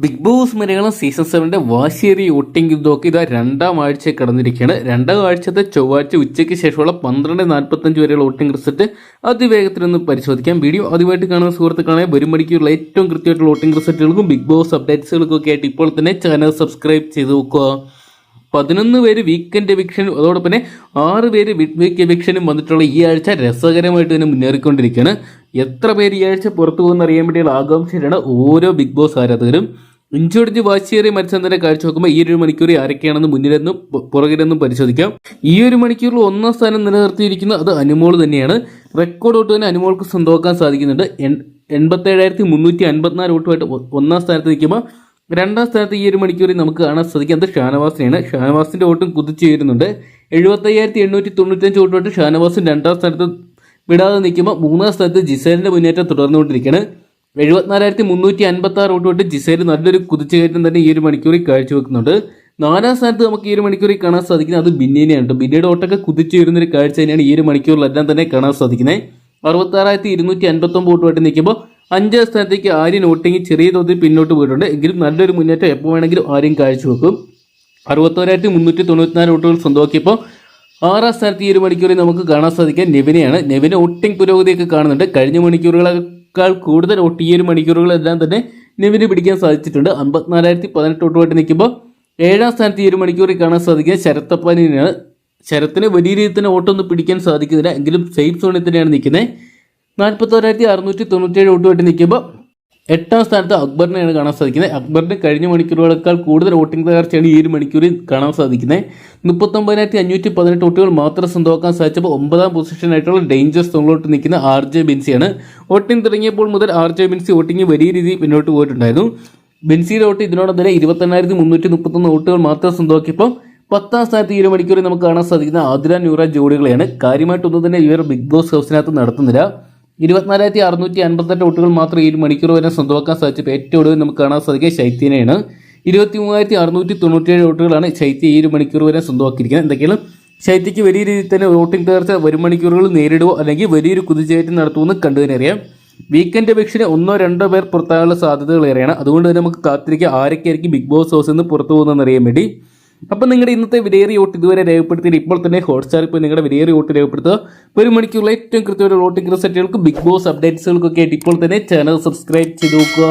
Big boss Malayalam season 7 വാശിയേറിയ voting യുദ്ധമൊക്കെ ഇതാ രണ്ടാം ആഴ്ച കടന്നിരിക്കുകയാണ്. രണ്ടാം ആഴ്ചത്തെ ചൊവ്വാഴ്ച ഉച്ചയ്ക്ക് ശേഷമുള്ള 12:45 വരെയുള്ള വോട്ടിംഗ് റിസൾട്ട് അതിവേഗത്തിലൊന്ന് പരിശോധിക്കാം. വീഡിയോ ആദ്യമായിട്ട് കാണുന്ന സുഹൃത്തുക്കളെ വരും മണിക്കൂറുള്ള ഏറ്റവും കൃത്യമായിട്ടുള്ള വോട്ടിംഗ് റിസൾട്ടുകൾക്കും ബിഗ് ബോസ് അപ്ഡേറ്റ്സുകൾക്കും ഒക്കെ ആയിട്ട് ഇപ്പോൾ തന്നെ ചാനൽ സബ്സ്ക്രൈബ് ചെയ്ത് നോക്കുക. 11 പേര് വീക്കെൻഡ് എവിക്ഷനും അതോടൊപ്പം തന്നെ 6 പേര് മിഡ് വീക്ക് എവിക്ഷനും വന്നിട്ടുള്ള ഈ ആഴ്ച രസകരമായിട്ട് തന്നെ മുന്നേറിക്കൊണ്ടിരിക്കുകയാണ്. എത്ര പേര് ഈ ആഴ്ച പുറത്തു പോകുന്ന അറിയാൻ വേണ്ടിയുള്ള ആകാംക്ഷയിലാണ് ഓരോ ബിഗ് ബോസ് ആരാധകരും. ഇഞ്ചോടിഞ്ച് വാശിയേറിയ മത്സരം തന്നെ കാഴ്ചവെക്കുമ്പോൾ ഈ ഒരു മണിക്കൂർ ആരൊക്കെയാണെന്ന് മുന്നിലെന്നും പുറകിലെന്നും പരിശോധിക്കാം. ഈ ഒരു മണിക്കൂറിൽ 1ാം സ്ഥാനം നിലനിർത്തിയിരിക്കുന്ന അത് അനുമോൾ തന്നെയാണ്. റെക്കോർഡ് വോട്ട് തന്നെ അനുമോൾക്ക് സ്വന്തമാക്കാൻ സാധിക്കുന്നുണ്ട്. 87,354 വോട്ടുമായിട്ട് 1ാം സ്ഥാനത്ത് നിൽക്കുമ്പോൾ 2ാം സ്ഥാനത്ത് ഈ ഒരു മണിക്കൂറിൽ നമുക്ക് കാണാൻ സാധിക്കുന്നത് ഷാനവാസിനെയാണ്. ഷാനവാസിന്റെ വോട്ടും കുതിച്ചു ചേരുന്നുണ്ട്. 75,895 വോട്ടുമായിട്ട് ഷാനവാസും 2ാം സ്ഥാനത്ത് വിടാതെ നിൽക്കുമ്പോൾ 3ാം സ്ഥാനത്ത് ജിസേലിന്റെ മുന്നേറ്റം തുടർന്നുകൊണ്ടിരിക്കുകയാണ്. 74,356 വോട്ടുമായിട്ട് ജിസേൽ നല്ലൊരു കുതിച്ചുകയറ്റം തന്നെ ഈ ഒരു മണിക്കൂറിൽ കാഴ്ചവെക്കുന്നുണ്ട്. 4ാം സ്ഥാനത്ത് നമുക്ക് ഈ ഒരു മണിക്കൂറിൽ കാണാൻ സാധിക്കുന്നത് അത് ബിന്നിനെയാണ്. ബിന്നിയുടെ വോട്ടൊക്കെ കുതിച്ചു വരുന്നൊരു കാഴ്ച തന്നെയാണ് ഈ ഒരു മണിക്കൂറിലെല്ലാം തന്നെ കാണാൻ സാധിക്കുന്നത്. 66,259 വോട്ടുമായിട്ട് നിൽക്കുമ്പോൾ 5ാം സ്ഥാനത്തേക്ക് ആര്യൻ വോട്ടിംഗ് ചെറിയ തോതിൽ പിന്നോട്ട് പോയിട്ടുണ്ട്. എങ്കിലും നല്ലൊരു മുന്നേറ്റം എപ്പോൾ വേണമെങ്കിലും ആര്യൻ കാഴ്ചവെക്കും. 61,394 വോട്ടുകൾ സ്വന്തമാക്കിയപ്പോൾ 6ാം സ്ഥാനത്ത് ഈ ഒരു മണിക്കൂറിൽ നമുക്ക് കാണാൻ സാധിക്കുക നെവിനെയാണ്. നെവിന് വോട്ടിംഗ് പുരോഗതിയൊക്കെ കാണുന്നുണ്ട്. കഴിഞ്ഞ മണിക്കൂറുകളേക്കാൾ കൂടുതൽ വോട്ട് ഈ ഒരു മണിക്കൂറുകളെല്ലാം തന്നെ നെവിന് പിടിക്കാൻ സാധിച്ചിട്ടുണ്ട്. 54,018 വോട്ടുമായിട്ട് നിൽക്കുമ്പോൾ 7ാം സ്ഥാനത്ത് ഈ ഒരു മണിക്കൂറിൽ കാണാൻ സാധിക്കുക ശരത്തപ്പനെയാണ്. ശരത്തിന് വലിയ രീതിയിൽ തന്നെ വോട്ടൊന്നും പിടിക്കാൻ സാധിക്കുന്നില്ല. എങ്കിലും സേഫ് സോണിൽ തന്നെയാണ് നിൽക്കുന്നത്. 41,697 വോട്ടുമായിട്ട് നിൽക്കുമ്പോൾ 8ാം സ്ഥാനത്ത് അക്ബറിനെയാണ് കാണാൻ സാധിക്കുന്നത്. അക്ബറിന് കഴിഞ്ഞ മണിക്കൂറുകളേക്കാൾ കൂടുതൽ വോട്ടിംഗ് തകർച്ചയാണ് ഈ ഒരു മണിക്കൂറിൽ കാണാൻ സാധിക്കുന്നത്. 39,518 വോട്ടുകൾ മാത്രം സ്വന്തമാക്കാൻ സാധിച്ചപ്പോൾ 9ാം പൊസിഷനായിട്ടുള്ള ഡേഞ്ചർ സോണിലോട്ട് നിൽക്കുന്ന RJ ബിൻസിയാണ്. വോട്ടിംഗ് തുടങ്ങിയപ്പോൾ മുതൽ RJ ബിൻസി വോട്ടിംഗ് വലിയ രീതിയിൽ പിന്നോട്ട് പോയിട്ടുണ്ടായിരുന്നു. ബിൻസിയുടെ വോട്ട് ഇതിനോടൊപ്പം തന്നെ 28,331 വോട്ടുകൾ മാത്രം സ്വന്തമാക്കിയപ്പോൾ 10ാം സ്ഥാനത്ത് ഈ ഒരു മണിക്കൂറിൽ നമുക്ക് കാണാൻ സാധിക്കുന്ന ആതിര നൂറ ജോഡികളെയാണ്. കാര്യമായിട്ടൊന്നും തന്നെ ഇവർ ബിഗ് ബോസ് ഹൗസിനകത്ത് നടത്തുന്നില്ല. 24,658 വോട്ടുകൾ മാത്രം ഈ ഒരു മണിക്കൂർ വരെ സ്വന്തമാക്കാൻ സാധിച്ചപ്പോൾ ഏറ്റവും ഒടുവിൽ നമുക്ക് കാണാൻ സാധിക്കുക ശൈത്യനെയാണ്. 23,697 വോട്ടുകളാണ് ശൈത്യ ഈ ഒരു മണിക്കൂർ വരെ സ്വന്തമാക്കിയിരിക്കുന്നത്. എന്തൊക്കെയാണ് ശൈത്യയ്ക്ക് വലിയ രീതിയിൽ തന്നെ വോട്ടിംഗ് തകർച്ച വരും മണിക്കൂറുകൾ നേരിടുമോ അല്ലെങ്കിൽ വലിയൊരു കുതിച്ചുകയറ്റം നടത്തുമെന്ന് കണ്ടു തന്നെ അറിയാം. വീക്കെൻഡ് എവിക്ഷന് 1-2 പേർ പുറത്താകാനുള്ള സാധ്യതകൾ ഏറെയാണ്. അതുകൊണ്ട് തന്നെ നമുക്ക് കാത്തിരിക്കുക ആരൊക്കെയായിരിക്കും ബിഗ് ബോസ് ഹൗസിൽ നിന്ന് പുറത്തു പോകുന്നതെന്ന് അറിയാൻ വേണ്ടി. അപ്പം നിങ്ങളുടെ ഇന്നത്തെ വിലയേറിയ വോട്ട് ഇതുവരെ രേഖപ്പെടുത്തിയിട്ട് ഇപ്പോൾ തന്നെ ഹോട്ട്സ്റ്റാറിൽ പോയി നിങ്ങളുടെ വിലയേറിയ വോട്ട് രേഖപ്പെടുത്തുക. ഒരു മണിക്കൂറിൽ ഏറ്റവും കൃത്യമായിട്ട് വോട്ടിംഗ് റിസൾട്ടുകൾക്കും ബിഗ് ബോസ് അപ്ഡേറ്റ്സുകൾക്കൊക്കെ ആയിട്ട് ഇപ്പോൾ തന്നെ ചാനൽ സബ്സ്ക്രൈബ് ചെയ്ത് നോക്കുക.